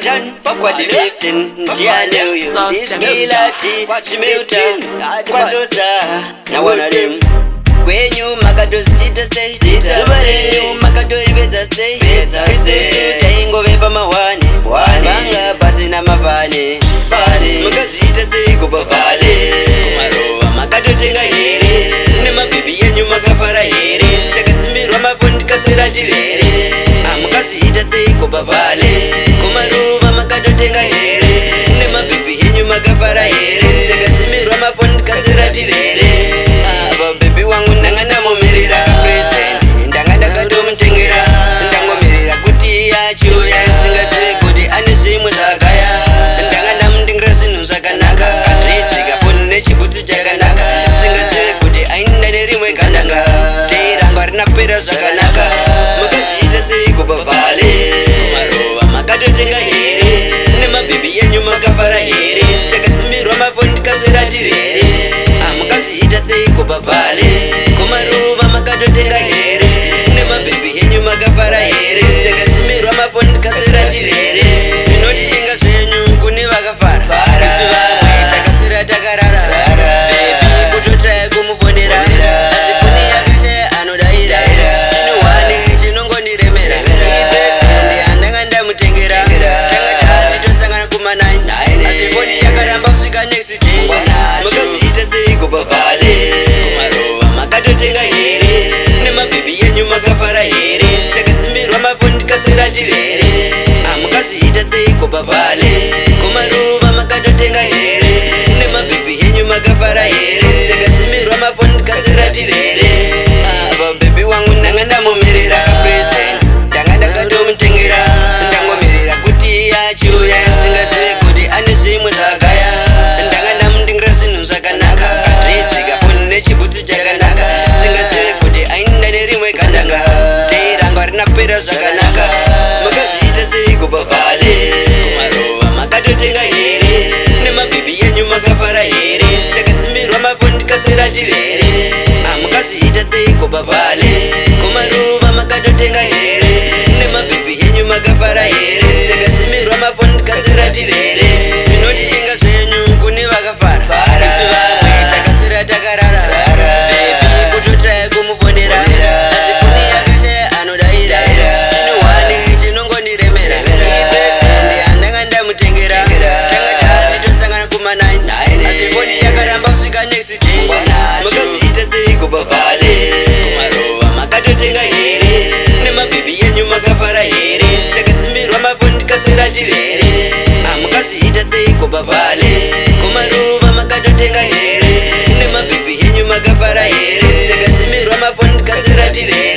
Washington, what the lifting, know you. This Milati, Chimilton, Quadosa, now one of them. Kwenyu makato sita say, Subarenyu makato ribeza say, Taingo vepa mawane, Banga pasi na mavane, Mukazita say kupa vale, Kumarova makato tenga here, Nema bibi yenyu makafara here, Chakatimiro mafundi kasira jirere, Mukazita say kupa vale, Kumarova makato tenga here, Nema bibi yenyu makafara here, Chakatimiro mafundi kasira jirere, baby wangu ndangana mumirira present ndangana katomutengera ndangomirira kuti yachiuya singasve kuti ane zvimwe zvakaya ndangana mutengera zvinhu zvakanaka adresi kafoni nechibhutsu chakanaka singasve kuti ainda nerimwe gandanga teirangwa rina kupera zvakanaka mukazviita seiko pavhale kumarova makatotenga here nemabhibhi yenyu makafara here chakadzimirwa mafoni tikazirati here mukazviita seiko pavhale kumaruva makatotenga here nemabhibhi yenyu makafara here takadzimirwa mafoni tikazirati here ndinoti inga zvenyu kune vakafara isu vamwe takasira takarara bebi kutotraya kumufonera asi kune yakashaya anodaira chinohwane chinongondiremera ipesendi andanga ndamutengera tanga tati tosangana kuma9 asi foni yakaramba kusvika next day mukazviita seiko pavhale kumarova makatotenga here nemabhibhi yenyu makafara here takadzimirwa mafoni tikasirati here mukazviita seiko pavhale kumarova makatotenga here nemabhibhi yenyu makafara here takadzimirwa mafoni tikasirati here babhibhi wangu ndanga ndamumirira present ndanga ndakatomutengera ndangomirira kuti yachiuya singasve kuti ane zvimwe zvakaya ndanga ndamutengera zvinhu zvakanaka adresi kafoni nechibhutsu chakanaka singasve kuti ainda nerimwe gandanga teirangwa rina kupera zvakanaka mukazviita seiko pavhale kumarova makatotenga here nemabhibhi yenyu makafara here takadzimirwa mafoni tikasirati here mukazviita seiko pavhale kumarova makatotenga here nemabhibhi yenyu makafara here takadzimirwa mafoni tikasirati here ndinoti inga zvenyu kune vakafara isu vamwe takasira takarara bebi kutotraya kumufonera asi kune yakashaya anodaira chinohwane chinongondiremera ipesendi andanga ndamutengera tanga tati tosangana kuma9 asi foni yakaramba kusvika next day mukazviita seiko pavhale kumarova makatotenga here nemabhibhi yenyu makafara here takadzimirwa mafoni tikasirati here mukazviita seiko pavhale kumarova makatotenga here nemabhibhi yenyu makafara here takadzimirwa mafoni tikasirati here